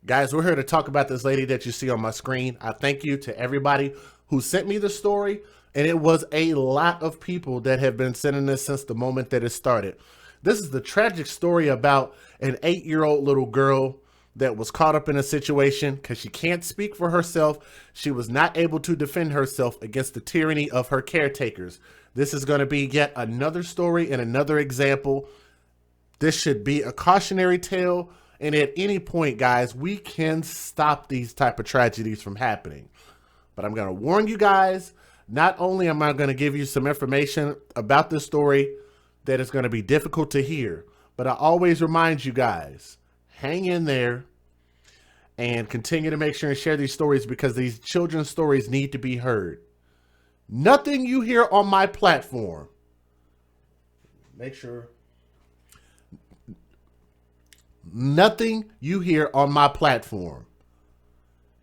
Guys, we're here to talk about this lady that you see on my screen. I thank you to everybody who sent me the story, and it was a lot of people that have been sending this since the moment that it started. This is the tragic story about an 8-year-old little girl that was caught up in a situation because she can't speak for herself. She was not able to defend herself against the tyranny of her caretakers. This is going to be yet another story and another example. This should be a cautionary tale. And at any point, guys, we can stop these type of tragedies from happening. But I'm going to warn you guys, not only am I going to give you some information about this story that is going to be difficult to hear, but I always remind you guys, hang in there and continue to make sure and share these stories because these children's stories need to be heard. Nothing you hear on my platform, make sure, nothing you hear on my platform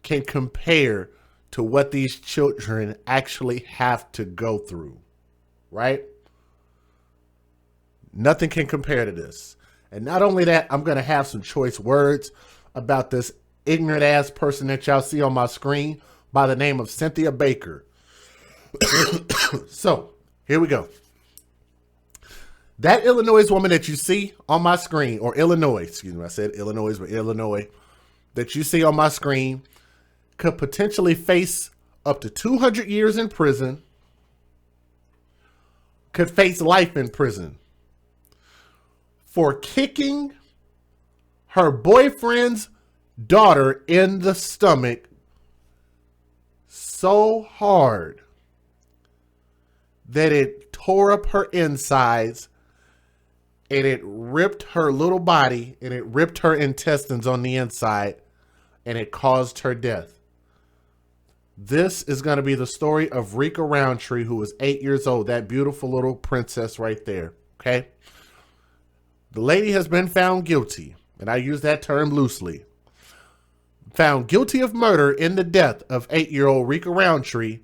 can compare to what these children actually have to go through, right? Nothing can compare to this. And not only that, I'm going to have some choice words about this ignorant ass person that y'all see on my screen by the name of Cynthia Baker. So, here we go. That Illinois woman that you see on my screen, or Illinois, excuse me, I said Illinois, but Illinois, that you see on my screen could potentially face up to 200 years in prison, could face life in prison for kicking her boyfriend's daughter in the stomach so hard that it tore up her insides and it ripped her little body and it ripped her intestines on the inside and it caused her death. This is going to be the story of Rica Rountree, who was 8 years old, that beautiful little princess right there, okay? The lady has been found guilty, and I use that term loosely, found guilty of murder in the death of 8-year-old Rica Rountree,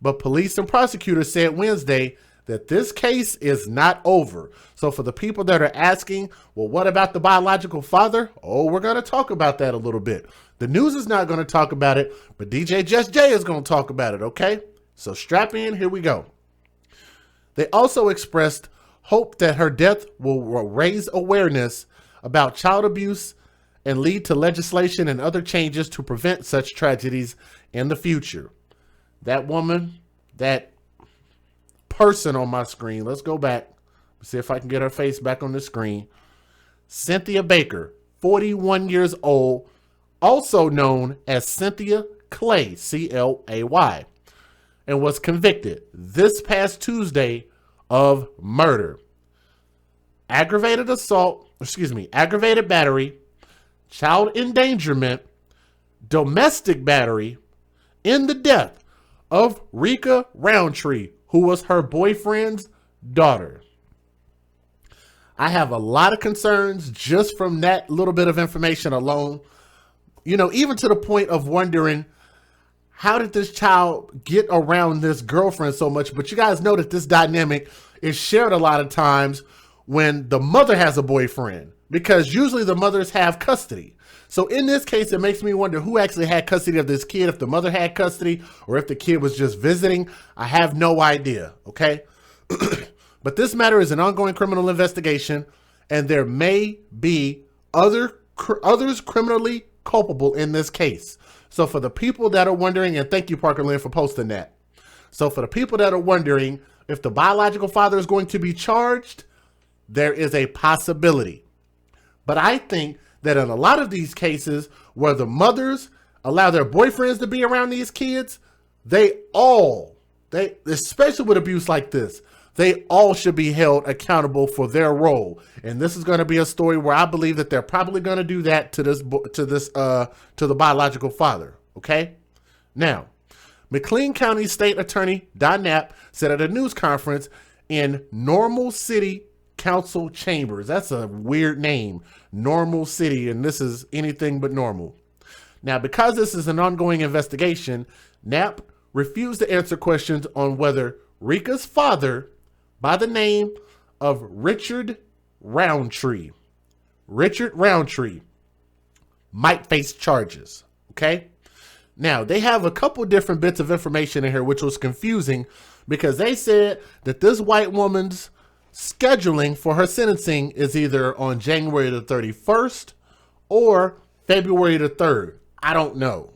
but police and prosecutors said Wednesday that this case is not over. So for the people that are asking, well, what about the biological father? Oh, we're going to talk about that a little bit. The news is not going to talk about it, but DJ Just Jay is going to talk about it, okay? So strap in, here we go. They also expressed hope that her death will raise awareness about child abuse and lead to legislation and other changes to prevent such tragedies in the future. That woman, that person on my screen, let's go back, see if I can get her face back on the screen. Cynthia Baker, 41 years old, also known as Cynthia Clay, C-L-A-Y, and was convicted this past Tuesday of murder, aggravated battery, child endangerment, domestic battery, in the death of Rica Rountree, who was her boyfriend's daughter. I have a lot of concerns just from that little bit of information alone. You know, even to the point of wondering, how did this child get around this girlfriend so much? But you guys know that this dynamic is shared a lot of times when the mother has a boyfriend, because usually the mothers have custody. So in this case, it makes me wonder who actually had custody of this kid, if the mother had custody or if the kid was just visiting. I have no idea, okay? But this matter is an ongoing criminal investigation, and there may be others criminally culpable in this case. So for the people that are wondering, and thank you, Parker Lynn, for posting that. So for the people that are wondering if the biological father is going to be charged, there is a possibility. But I think that in a lot of these cases where the mothers allow their boyfriends to be around these kids, they especially with abuse like this, they all should be held accountable for their role. And this is going to be a story where I believe that they're probably going to do that to the biological father. Okay. Now, McLean County State Attorney Don Knapp said at a news conference in Normal City Council Chambers. That's a weird name, Normal City, and this is anything but normal. Now, because this is an ongoing investigation, Knapp refused to answer questions on whether Rica's father, by the name of Richard Rountree, might face charges. Okay. Now, they have a couple different bits of information in here, which was confusing because they said that this white woman's scheduling for her sentencing is either on January the 31st or February the 3rd. I don't know.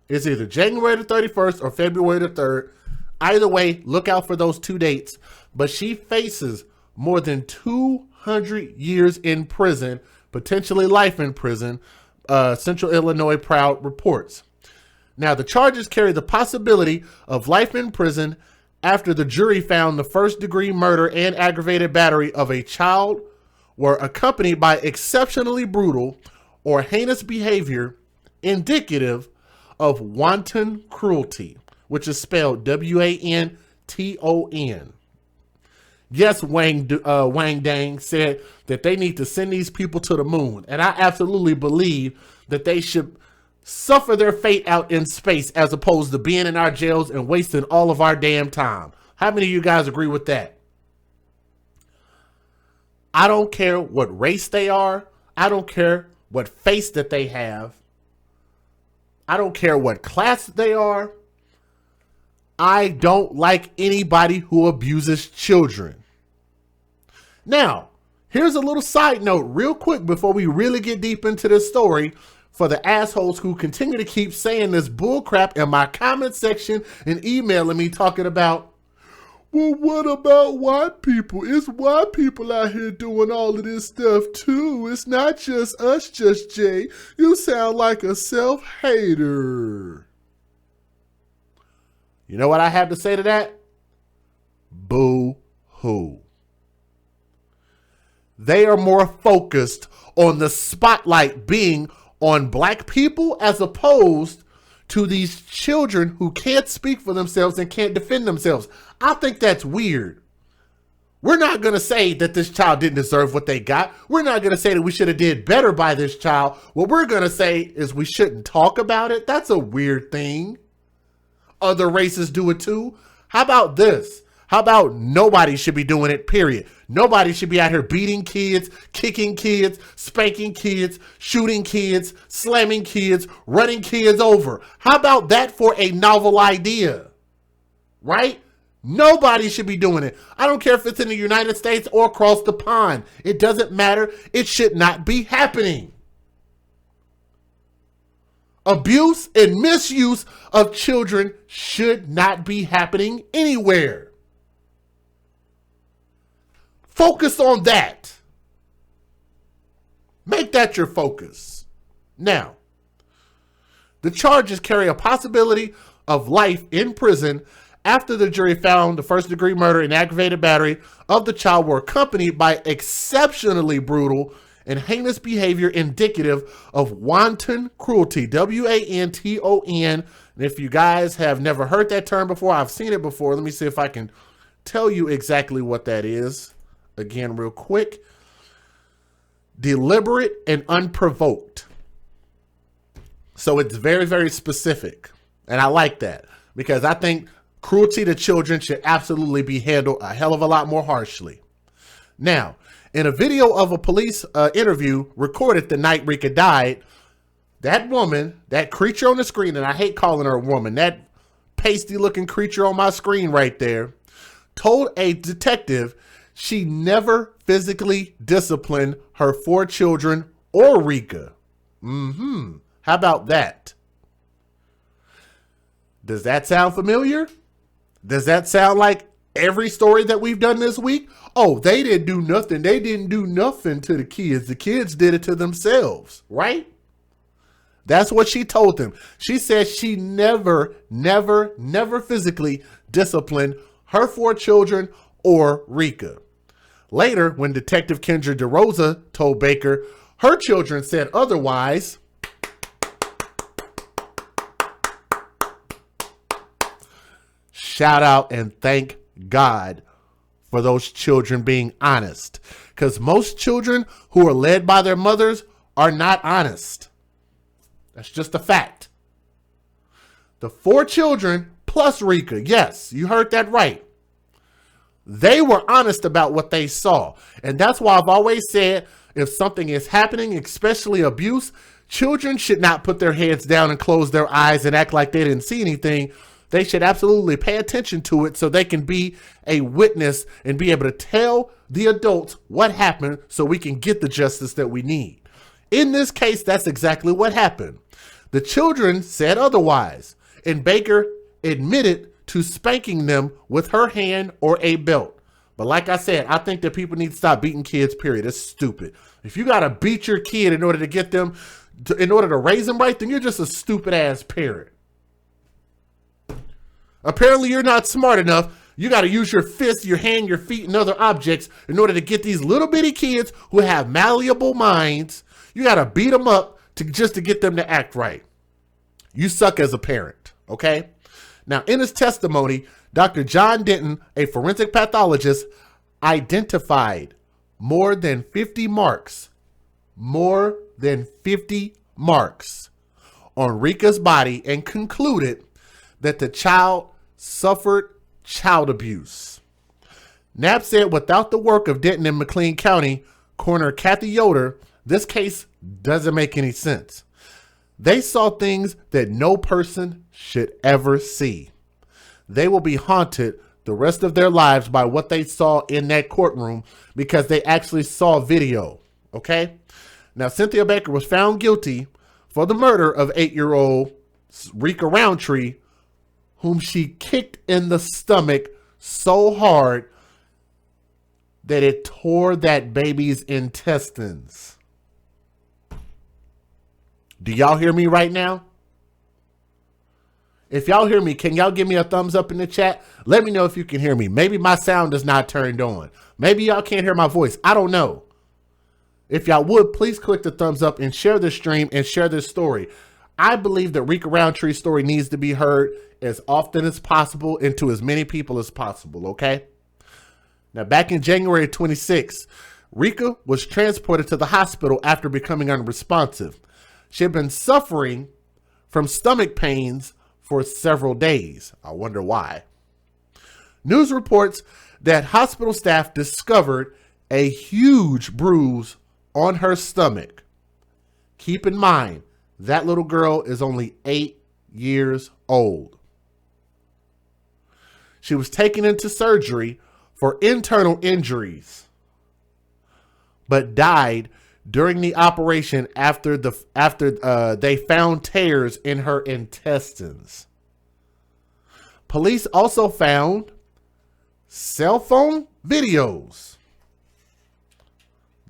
It's either January the 31st or February the 3rd. Either way, look out for those two dates. But she faces more than 200 years in prison, potentially life in prison, Central Illinois Proud reports. Now, the charges carry the possibility of life in prison after the jury found the first-degree murder and aggravated battery of a child were accompanied by exceptionally brutal or heinous behavior indicative of wanton cruelty, which is spelled Wanton. Yes, Wang Dang said that they need to send these people to the moon. And I absolutely believe that they should suffer their fate out in space as opposed to being in our jails and wasting all of our damn time. How many of you guys agree with that? I don't care what race they are. I don't care what face that they have. I don't care what class they are. I don't like anybody who abuses children. Now, here's a little side note real quick before we really get deep into this story for the assholes who continue to keep saying this bull crap in my comment section and emailing me talking about, well, what about white people? It's white people out here doing all of this stuff too. It's not just us, Just Jay. You sound like a self-hater. You know what I have to say to that? Boo-hoo. They are more focused on the spotlight being on black people as opposed to these children who can't speak for themselves and can't defend themselves. I think that's weird. We're not going to say that this child didn't deserve what they got. We're not going to say that we should have did better by this child. What we're going to say is we shouldn't talk about it. That's a weird thing. Other races do it too. How about this? How about nobody should be doing it, period? Nobody should be out here beating kids, kicking kids, spanking kids, shooting kids, slamming kids, running kids over. How about that for a novel idea? Right? Nobody should be doing it. I don't care if it's in the United States or across the pond. It doesn't matter. It should not be happening. Abuse and misuse of children should not be happening anywhere. Focus on that. Make that your focus. Now, the charges carry a possibility of life in prison after the jury found the first-degree murder and aggravated battery of the child were accompanied by exceptionally brutal and heinous behavior indicative of wanton cruelty, Wanton. And if you guys have never heard that term before, I've seen it before. Let me see if I can tell you exactly what that is. Again, real quick. Deliberate and unprovoked. So it's very, very specific. And I like that because I think cruelty to children should absolutely be handled a hell of a lot more harshly. Now, in a video of a police interview recorded the night Rica died, that woman, that creature on the screen, and I hate calling her a woman, that pasty looking creature on my screen right there, told a detective she never physically disciplined her 4 children or Rica. How about that? Does that sound familiar? Does that sound like every story that we've done this week? Oh, they didn't do nothing. They didn't do nothing to the kids. The kids did it to themselves, right? That's what she told them. She said she never physically disciplined her 4 children or Rica. Later, when Detective Kendra DeRosa told Baker her children said otherwise, shout out and thank God for those children being honest. Because most children who are led by their mothers are not honest. That's just a fact. The 4 children plus Rica, yes, you heard that right. They were honest about what they saw. And that's why I've always said, if something is happening, especially abuse, Children should not put their heads down and close their eyes and act like they didn't see anything. They should absolutely pay attention to it so they can be a witness and be able to tell the adults what happened so we can get the justice that we need. In this case, that's exactly what happened. The children said otherwise, and Baker admitted to spanking them with her hand or a belt. But like I said, I think that people need to stop beating kids, period. It's stupid. If you got to beat your kid in order to get them, in order to raise them right, then you're just a stupid ass parent. Apparently you're not smart enough. You got to use your fist, your hand, your feet, and other objects in order to get these little bitty kids who have malleable minds. You got to beat them up just to get them to act right. You suck as a parent, okay? Now, in his testimony, Dr. John Denton, a forensic pathologist, identified more than 50 marks on Rica's body and concluded that the child suffered child abuse. Knapp said without the work of Denton and McLean County Coroner Kathy Yoder, this case doesn't make any sense. They saw things that no person should ever see. They will be haunted the rest of their lives by what they saw in that courtroom because they actually saw video, okay? Now, Cynthia Baker was found guilty for the murder of 8-year-old Rica Rountree, whom she kicked in the stomach so hard that it tore that baby's intestines. Do y'all hear me right now? If y'all hear me, can y'all give me a thumbs up in the chat? Let me know if you can hear me. Maybe my sound is not turned on. Maybe y'all can't hear my voice. I don't know. If y'all would, please click the thumbs up and share this stream and share this story. I believe that Rica Rountree's story needs to be heard as often as possible and to as many people as possible, okay? Now, back in January 26, Rica was transported to the hospital after becoming unresponsive. She had been suffering from stomach pains for several days. I wonder why. News reports that hospital staff discovered a huge bruise on her stomach. Keep in mind, that little girl is only 8 years old. She was taken into surgery for internal injuries, but died during the operation after they found tears in her intestines. Police also found cell phone videos.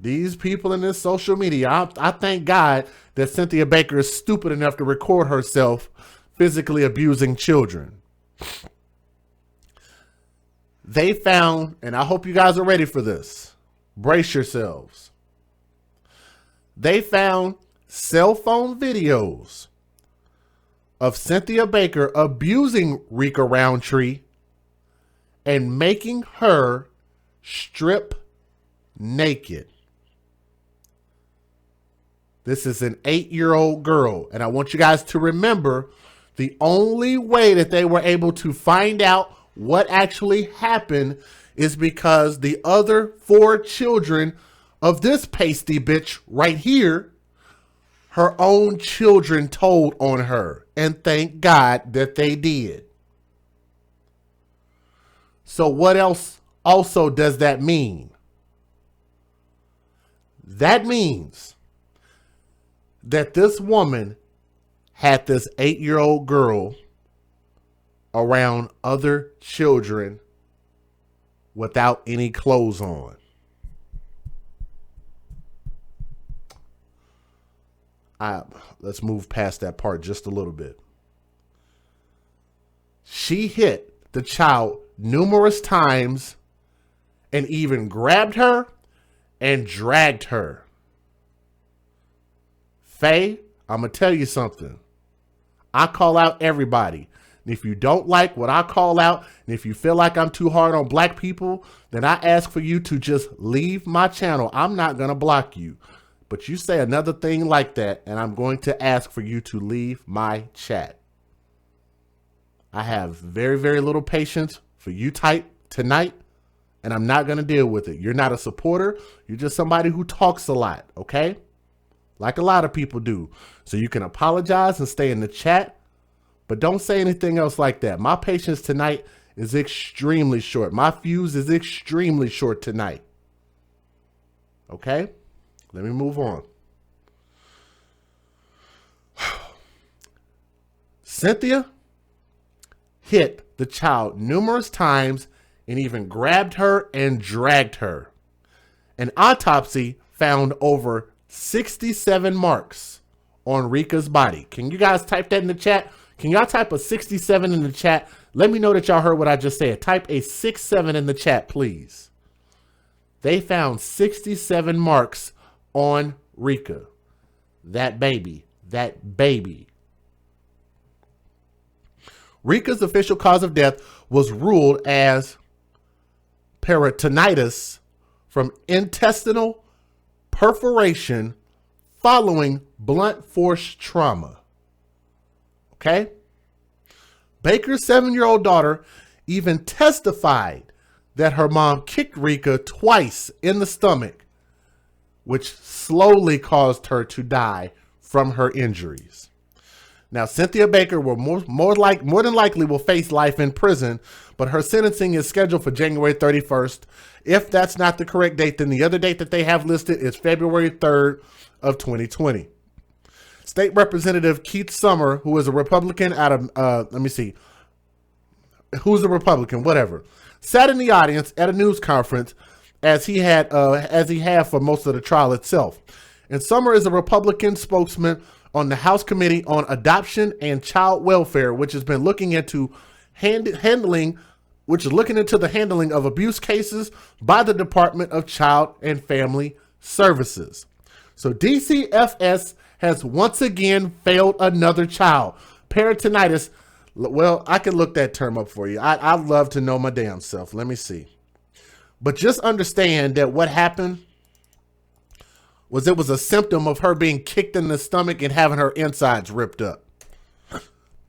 These people in this social media, I thank God that Cynthia Baker is stupid enough to record herself physically abusing children. They found, and I hope you guys are ready for this, brace yourselves. They found cell phone videos of Cynthia Baker abusing Rica Rountree and making her strip naked. This is an 8-year-old girl, and I want you guys to remember the only way that they were able to find out what actually happened is because the other 4 children of this pasty bitch right here, her own children told on her, and thank God that they did. So what else also does that mean? That means that this woman had this 8-year-old girl around other children without any clothes on. Let's move past that part just a little bit. She hit the child numerous times and even grabbed her and dragged her. Faye, I'm going to tell you something. I call out everybody. And if you don't like what I call out, and if you feel like I'm too hard on black people, then I ask for you to just leave my channel. I'm not going to block you. But you say another thing like that, and I'm going to ask for you to leave my chat. I have very, very little patience for you type tonight, and I'm not going to deal with it. You're not a supporter. You're just somebody who talks a lot, okay? like a lot of people do. So you can apologize and stay in the chat, but don't say anything else like that. My patience tonight is extremely short. My fuse is extremely short tonight. Okay? Let me move on. Cynthia hit the child numerous times and even grabbed her and dragged her. An autopsy found over 67 marks on Rica's body. Can you guys type that in the chat? Can y'all type a 67 in the chat? Let me know that y'all heard what I just said. Type a 67 in the chat, please. They found 67 marks on Rica. That baby. That baby. Rica's official cause of death was ruled as peritonitis from intestinal perforation following blunt force trauma. Okay? Baker's 7-year-old daughter even testified that her mom kicked Rica twice in the stomach, which slowly caused her to die from her injuries. Now, Cynthia Baker will more than likely will face life in prison, but her sentencing is scheduled for January 31st. If that's not the correct date, then the other date that they have listed is February 3rd of 2020. State Representative Keith Summer, who is a Republican out of, who's a Republican, whatever, sat in the audience at a news conference as he had for most of the trial itself. And Summer is a Republican spokesman on the House Committee on Adoption and Child Welfare, which has been looking into the handling of abuse cases by the Department of Child and Family Services. So DCFS has once again failed another child. Peritonitis. Well, I can look that term up for you. I'd love to know my damn self. Let me see. But just understand that what happened was it was a symptom of her being kicked in the stomach and having her insides ripped up.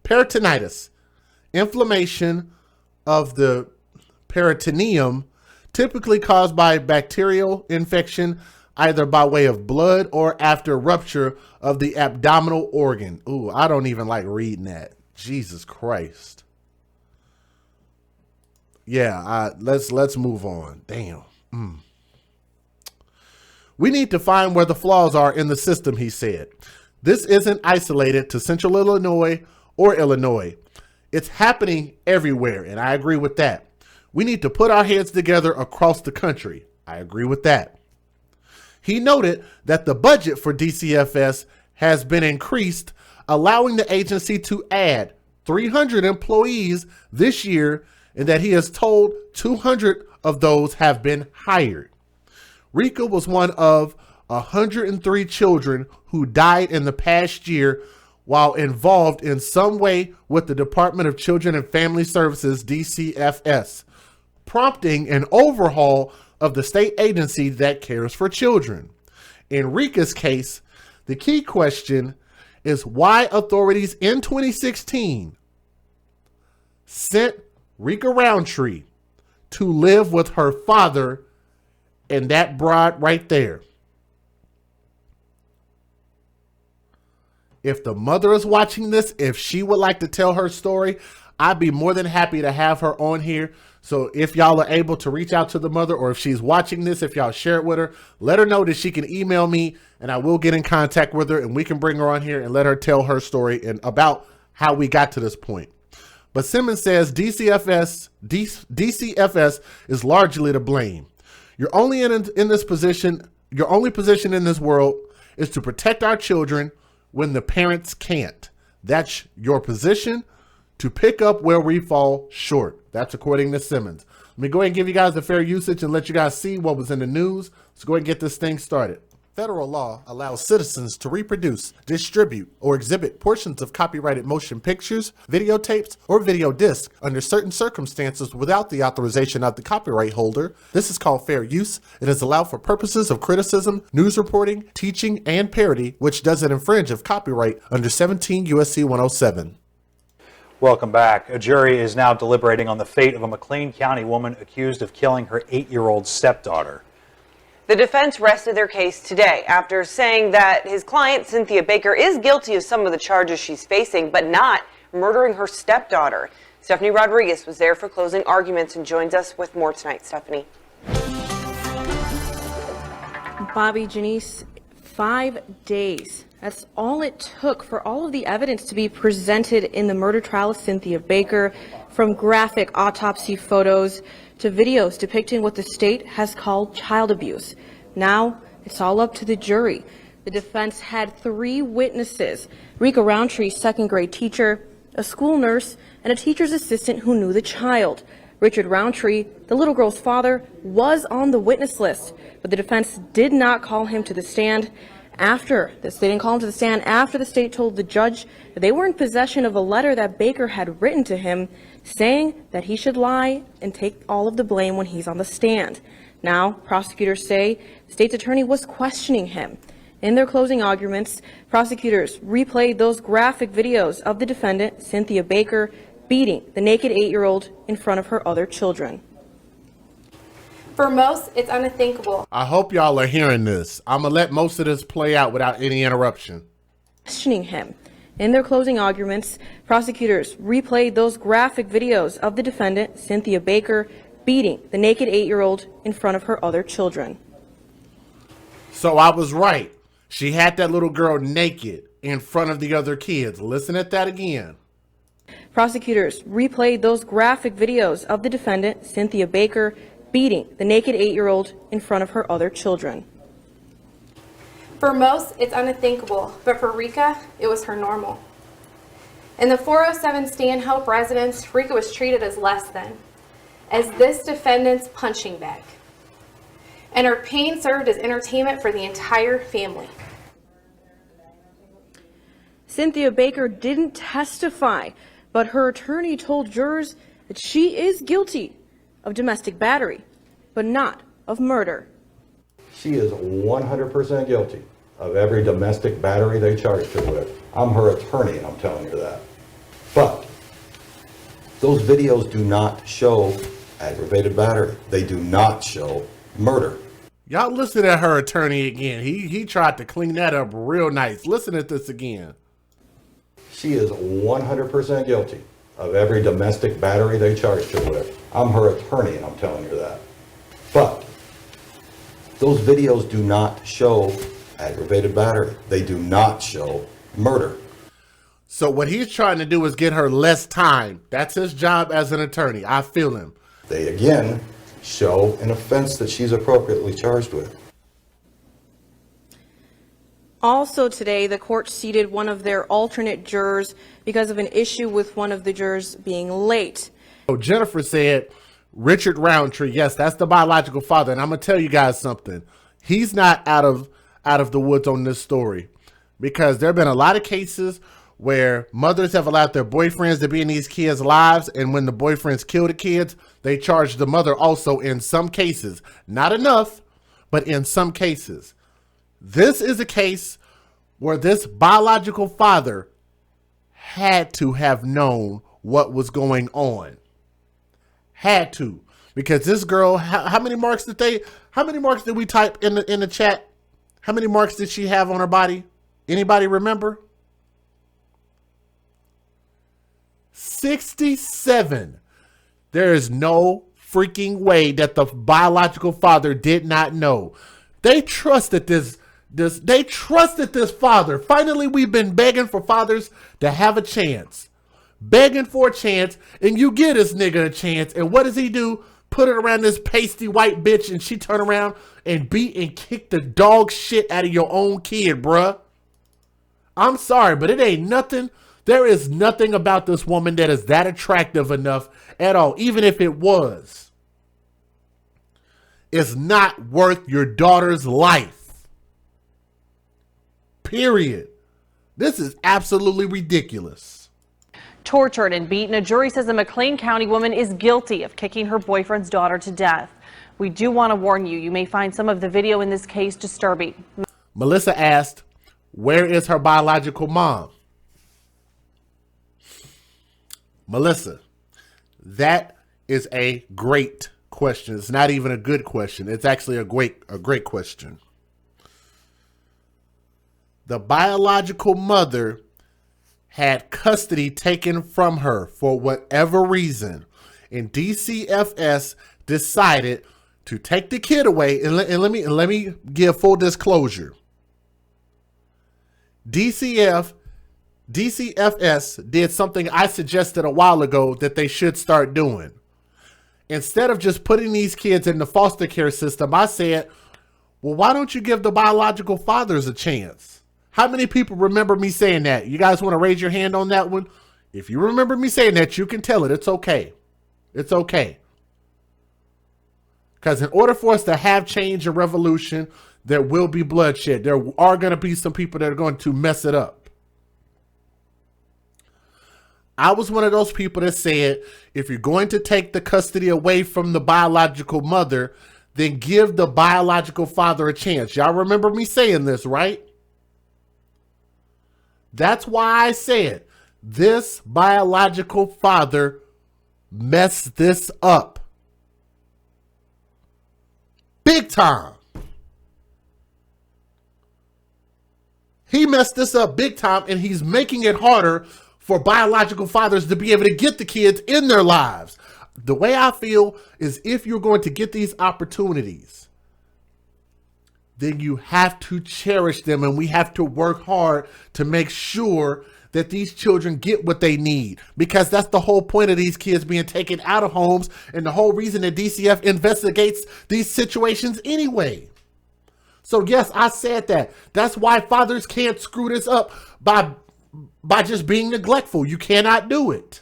Peritonitis, inflammation of the peritoneum, typically caused by bacterial infection, either by way of blood or after rupture of the abdominal organ. Ooh, I don't even like reading that. Jesus Christ. Yeah, let's move on. Damn. We need to find where the flaws are in the system, he said. This isn't isolated to Central Illinois or Illinois. It's happening everywhere, and I agree with that. We need to put our heads together across the country. I agree with that. He noted that the budget for DCFS has been increased, allowing the agency to add 300 employees this year, and that he is told 200 of those have been hired. Rica was one of 103 children who died in the past year while involved in some way with the Department of Children and Family Services, DCFS, prompting an overhaul of the state agency that cares for children. In Rica's case, the key question is why authorities in 2016 sent Rica Rountree to live with her father and that broad right there. If the mother is watching this, if she would like to tell her story, I'd be more than happy to have her on here. So if y'all are able to reach out to the mother, or if she's watching this, if y'all share it with her, let her know that she can email me and I will get in contact with her and we can bring her on here and let her tell her story and about how we got to this point. But Simmons says DCFS is largely to blame. You're only in this position, your only position in this world is to protect our children when the parents can't. That's your position, to pick up where we fall short. That's according to Simmons. Let me go ahead and give you guys the fair usage and let you guys see what was in the news. Let's go ahead and get this thing started. Federal law allows citizens to reproduce, distribute, or exhibit portions of copyrighted motion pictures, videotapes, or video discs under certain circumstances without the authorization of the copyright holder. This is called fair use. It is allowed for purposes of criticism, news reporting, teaching, and parody, which doesn't infringe of copyright under 17 U.S.C. 107. Welcome back. A jury is now deliberating on the fate of a McLean County woman accused of killing her 8-year-old stepdaughter. The defense rested their case today after saying that his client, Cynthia Baker, is guilty of some of the charges she's facing, but not murdering her stepdaughter. Stephanie Rodriguez was there for closing arguments and joins us with more tonight. Stephanie. Bobby, Janice, 5 days. That's all it took for all of the evidence to be presented in the murder trial of Cynthia Baker, from graphic autopsy photos to videos depicting what the state has called child abuse. Now it's all up to the jury. The defense had 3 witnesses: Rica Rountree, second grade teacher, a school nurse, and a teacher's assistant who knew the child. Richard Rountree, the little girl's father, was on the witness list, but the defense did not call him to the stand. They didn't call him to the stand after the state told the judge that they were in possession of a letter that Baker had written to him saying that he should lie and take all of the blame when he's on the stand. Now, prosecutors say the state's attorney was questioning him. In their closing arguments, prosecutors replayed those graphic videos of the defendant, Cynthia Baker, beating the naked 8-year-old in front of her other children. For most, it's unthinkable. I hope y'all are hearing this. I'm going to let most of this play out without any interruption. Questioning him. In their closing arguments, prosecutors replayed those graphic videos of the defendant, Cynthia Baker, beating the naked 8-year-old in front of her other children. So I was right. She had that little girl naked in front of the other kids. Listen at that again. Prosecutors replayed those graphic videos of the defendant, Cynthia Baker, beating the naked 8-year-old in front of her other children. For most, it's unthinkable, but for Rica, it was her normal. In the 407 Stanhope residence, Rica was treated as less than, as this defendant's punching bag. And her pain served as entertainment for the entire family. Cynthia Baker didn't testify, but her attorney told jurors that she is guilty of domestic battery, but not of murder. She is 100% guilty of every domestic battery they charged her with. I'm her attorney, and I'm telling you that. But those videos do not show aggravated battery. They do not show murder. Y'all listen at her attorney again. He tried to clean that up real nice. Listen at this again. She is 100% guilty of every domestic battery they charged her with. I'm her attorney, and I'm telling you that. But those videos do not show aggravated battery. They do not show murder. So what he's trying to do is get her less time. That's his job as an attorney. I feel him. They again show an offense that she's appropriately charged with. Also today, the court seated one of their alternate jurors because of an issue with one of the jurors being late. So Jennifer said, Richard Rountree, yes, that's the biological father. And I'm going to tell you guys something. He's not out of the woods on this story, because there have been a lot of cases where mothers have allowed their boyfriends to be in these kids' lives. And when the boyfriends kill the kids, they charge the mother also in some cases. Not enough, but in some cases. This is a case where this biological father had to have known what was going on. Had to, because this girl, how many marks did we type in the chat? How many marks did she have on her body? Anybody remember? 67. There is no freaking way that the biological father did not know. They trusted this father. Finally, we've been begging for fathers to have a chance. Begging for a chance, and you give this nigga a chance, and what does he do? Put it around this pasty white bitch, and she turn around and beat and kick the dog shit out of your own kid, bruh. I'm sorry, but it ain't nothing. There is nothing about this woman that is that attractive enough at all. Even if it was, it's not worth your daughter's life. Period. This is absolutely ridiculous. Tortured and beaten, a jury says a McLean County woman is guilty of kicking her boyfriend's daughter to death. We do want to warn you, you may find some of the video in this case disturbing. Melissa asked, where is her biological mom? Melissa, that is a great question. It's not even a good question. It's actually a great question. The biological mother had custody taken from her for whatever reason, and DCFS decided to take the kid away. And let me give full disclosure. DCFS did something I suggested a while ago that they should start doing. Instead of just putting these kids in the foster care system, I said, well, why don't you give the biological fathers a chance? How many people remember me saying that? You guys want to raise your hand on that one? If you remember me saying that, you can tell it. It's okay. It's okay. Because in order for us to have change and revolution, there will be bloodshed. There are going to be some people that are going to mess it up. I was one of those people that said, if you're going to take the custody away from the biological mother, then give the biological father a chance. Y'all remember me saying this, right? That's why I said this biological father messed this up. Big time. He messed this up big time, and he's making it harder for biological fathers to be able to get the kids in their lives. The way I feel is if you're going to get these opportunities, then you have to cherish them, and we have to work hard to make sure that these children get what they need, because that's the whole point of these kids being taken out of homes and the whole reason that DCF investigates these situations anyway. So yes, I said that. That's why fathers can't screw this up by just being neglectful. You cannot do it.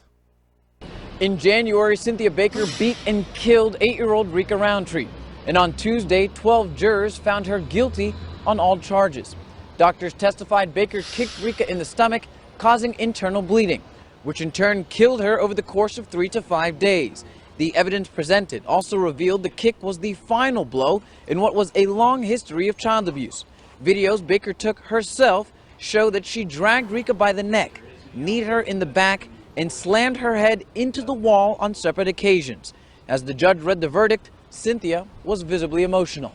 In January, Cynthia Baker beat and killed 8-year-old Rica Rountree. And on Tuesday, 12 jurors found her guilty on all charges. Doctors testified Baker kicked Rica in the stomach, causing internal bleeding, which in turn killed her over the course of 3 to 5 days. The evidence presented also revealed the kick was the final blow in what was a long history of child abuse. Videos Baker took herself show that she dragged Rica by the neck, kneed her in the back, and slammed her head into the wall on separate occasions. As the judge read the verdict, Cynthia was visibly emotional.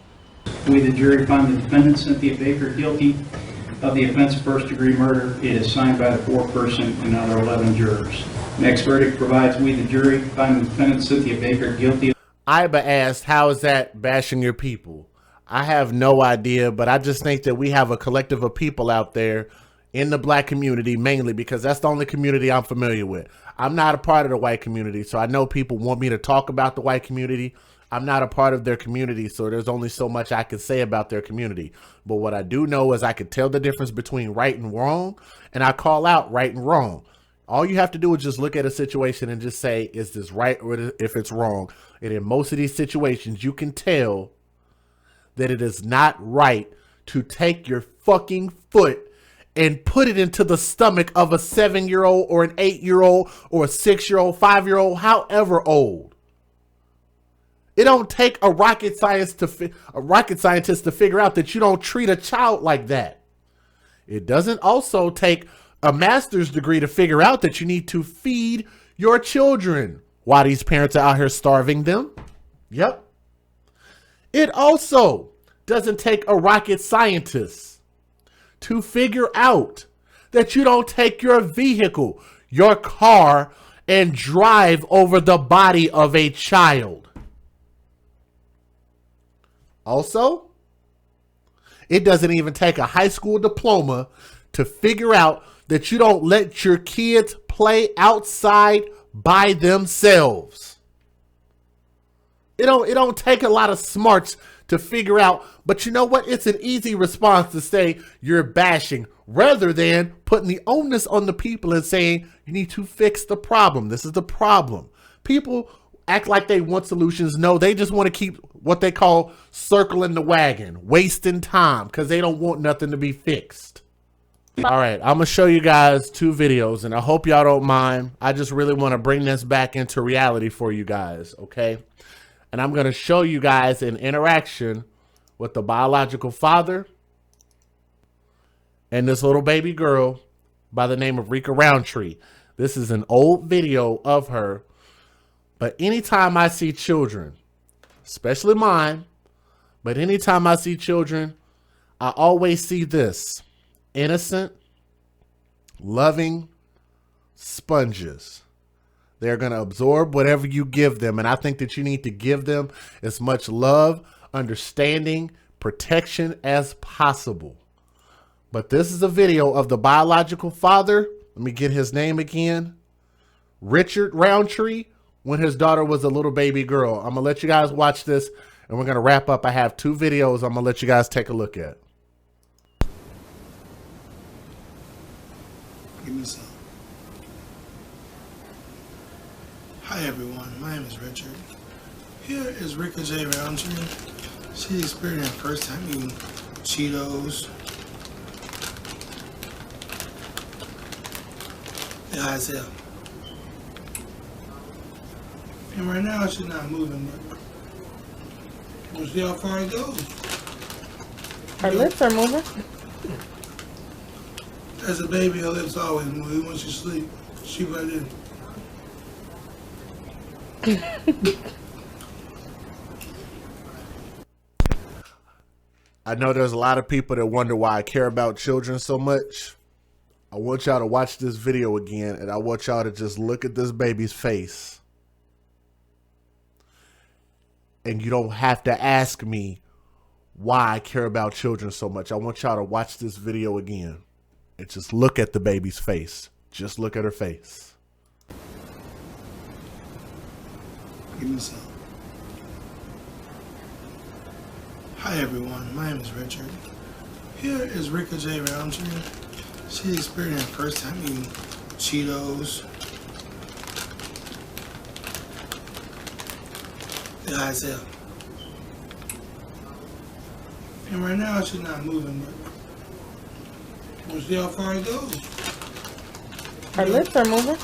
We, the jury, find the defendant, Cynthia Baker, guilty of the offense of first-degree murder. It is signed by the foreperson and other 11 jurors. Next verdict provides we, the jury, find the defendant, Cynthia Baker, guilty. Iba asked, how is that bashing your people? I have no idea, but I just think that we have a collective of people out there in the black community, mainly because that's the only community I'm familiar with. I'm not a part of the white community, so I know people want me to talk about the white community. I'm not a part of their community, so there's only so much I can say about their community. But what I do know is I can tell the difference between right and wrong, and I call out right and wrong. All you have to do is just look at a situation and just say, is this right or if it's wrong? And in most of these situations, you can tell that it is not right to take your fucking foot and put it into the stomach of a 7-year-old or an 8-year-old or a 6-year-old, 5-year-old, however old. It don't take a rocket scientist to figure out that you don't treat a child like that. It doesn't also take a master's degree to figure out that you need to feed your children while these parents are out here starving them. Yep. It also doesn't take a rocket scientist to figure out that you don't take your vehicle, your car, and drive over the body of a child. Also, it doesn't even take a high school diploma to figure out that you don't let your kids play outside by themselves. It don't take a lot of smarts to figure out, but you know what? It's an easy response to say you're bashing rather than putting the onus on the people and saying you need to fix the problem. This is the problem. People act like they want solutions. No, they just want to keep what they call circling the wagon, wasting time because they don't want nothing to be fixed. All right, I'm going to show you guys 2 videos, and I hope y'all don't mind. I just really want to bring this back into reality for you guys, okay? And I'm going to show you guys an interaction with the biological father and this little baby girl by the name of Rica Rountree. This is an old video of her, but anytime I see children especially mine, but anytime I see children, I always see this: innocent, loving sponges. They're going to absorb whatever you give them. And I think that you need to give them as much love, understanding, protection as possible. But this is a video of the biological father. Let me get his name again. Rica Rountree, when his daughter was a little baby girl. I'm going to let you guys watch this and we're going to wrap up. I have 2 videos I'm going to let you guys take a look at. Give me some. Hi everyone, my name is Richard. Here is Rica J. Rountree. She experienced her first time eating Cheetos. Yeah, high as hell. And right now she's not moving, but we'll see how far it goes. Her lips are moving. As a baby, her lips always move. Even when she sleep, she right in. I know there's a lot of people that wonder why I care about children so much. I want y'all to watch this video again, and I want y'all to just look at this baby's face. And you don't have to ask me why I care about children so much. I want y'all to watch this video again and just look at the baby's face. Just look at her face. Give me some. Hi everyone, my name is Richard. Here is Rica J. Rountree. She experienced her first time eating Cheetos. Yeah, high as hell. And right now she's not moving, but we'll see how far it goes. Her lips are moving.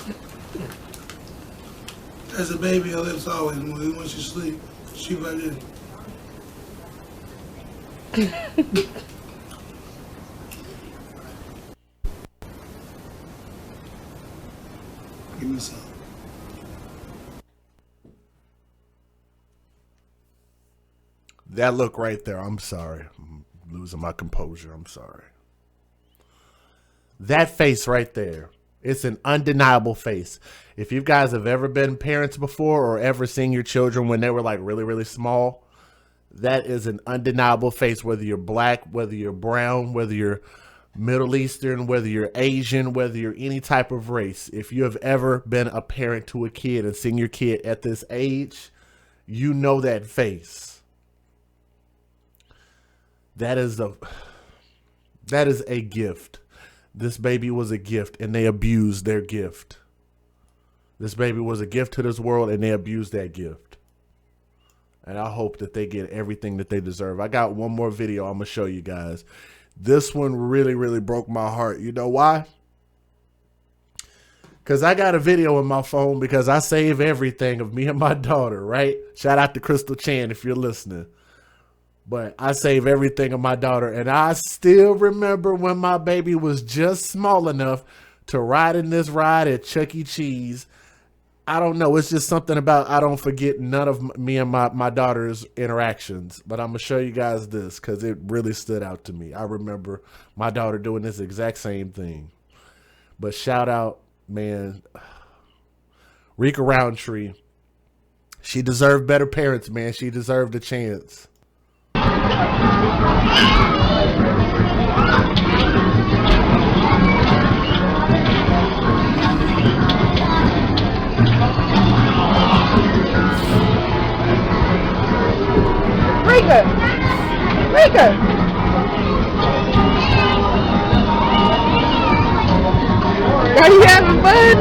As a baby, her lips always move. Even when she sleep, she right in. Give me some. That look right there. I'm sorry. I'm losing my composure. I'm sorry. That face right there. It's an undeniable face. If you guys have ever been parents before or ever seen your children when they were like really, really small, that is an undeniable face, whether you're black, whether you're brown, whether you're Middle Eastern, whether you're Asian, whether you're any type of race. If you have ever been a parent to a kid and seen your kid at this age, you know that face. That is a gift. This baby was a gift, and they abused their gift. This baby was a gift to this world, and they abused that gift. And I hope that they get everything that they deserve. I got one more video I'm going to show you guys. This one really, really broke my heart. You know why? Because I got a video in my phone because I save everything of me and my daughter, right? Shout out to Crystal Chan if you're listening. But I save everything of my daughter. And I still remember when my baby was just small enough to ride in this ride at Chuck E. Cheese. I don't know. It's just something about I don't forget none of me and my daughter's interactions. But I'm going to show you guys this because it really stood out to me. I remember my daughter doing this exact same thing. But shout out, man, Rica Rountree. She deserved better parents, man. She deserved a chance. Rica! Rica! Are you having fun?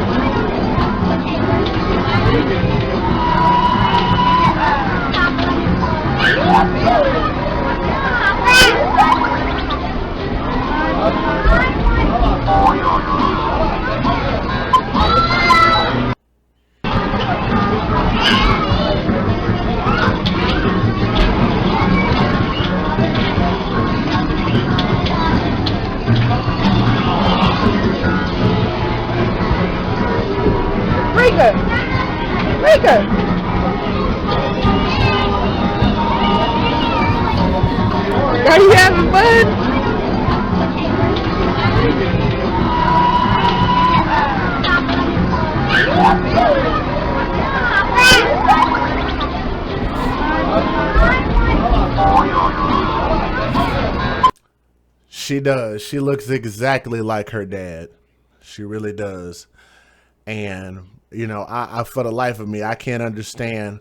Rica! Rica! Are you having fun? She does. She looks exactly like her dad. She really does. And, you know, I for the life of me, I can't understand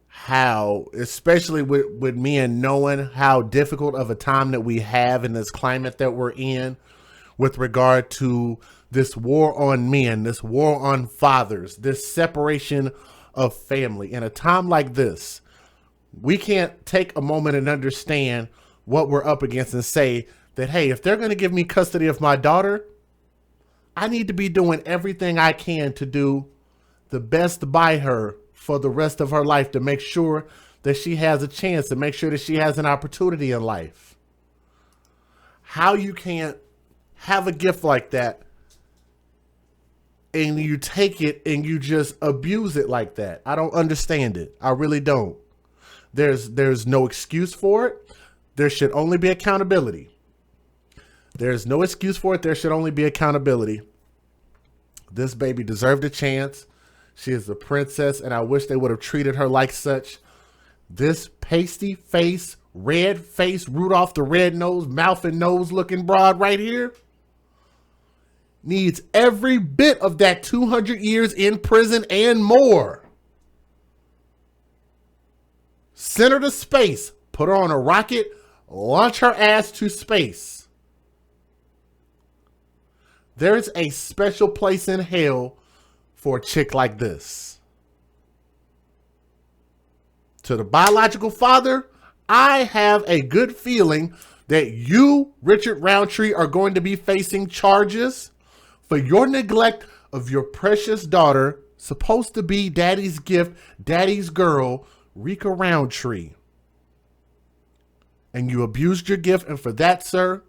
how, especially with me and knowing how difficult of a time that we have in this climate that we're in with regard to this war on men, this war on fathers, this separation of family. In a time like this, we can't take a moment and understand what we're up against and say that, hey, if they're going to give me custody of my daughter, I need to be doing everything I can to do the best by her for the rest of her life, to make sure that she has a chance, to make sure that she has an opportunity in life. How you can't have a gift like that and you take it and you just abuse it like that. I don't understand it. I really don't. There's no excuse for it. There should only be accountability. There's no excuse for it. There should only be accountability. This baby deserved a chance. She is a princess, and I wish they would have treated her like such. This pasty face, red face, Rudolph the Red-Nosed, mouth and nose looking broad right here needs every bit of that 200 years in prison and more. Send her to space. Put her on a rocket. Launch her ass to space. There's a special place in hell for a chick like this. To the biological father, I have a good feeling that you, Richard Rountree, are going to be facing charges for your neglect of your precious daughter, supposed to be daddy's gift, daddy's girl, Rica Rountree. And you abused your gift, and for that, sir,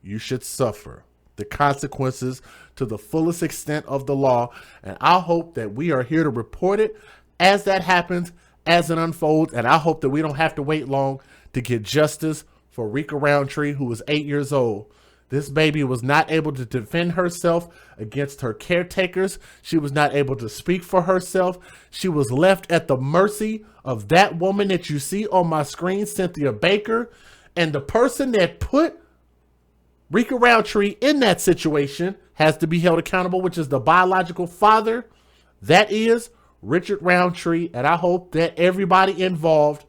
you should suffer the consequences to the fullest extent of the law. And I hope that we are here to report it as that happens, as it unfolds. And I hope that we don't have to wait long to get justice for Rica Rountree, who was 8 years old. This baby was not able to defend herself against her caretakers. She was not able to speak for herself. She was left at the mercy of that woman that you see on my screen, Cynthia Baker. And the person that put Rica Rountree in that situation has to be held accountable, which is the biological father. That is Richard Rountree. And I hope that everybody involved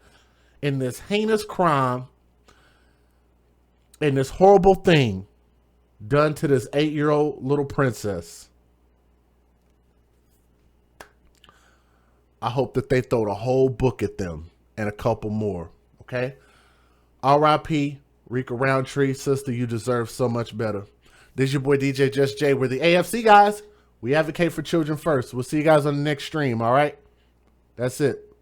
in this heinous crime and this horrible thing done to this 8-year-old little princess, I hope that they throw the whole book at them and a couple more. Okay? R.I.P. Rica Rountree, sister, you deserve so much better. This is your boy DJ Just Jay. We're the AFC guys. We advocate for children first. We'll see you guys on the next stream, all right? That's it.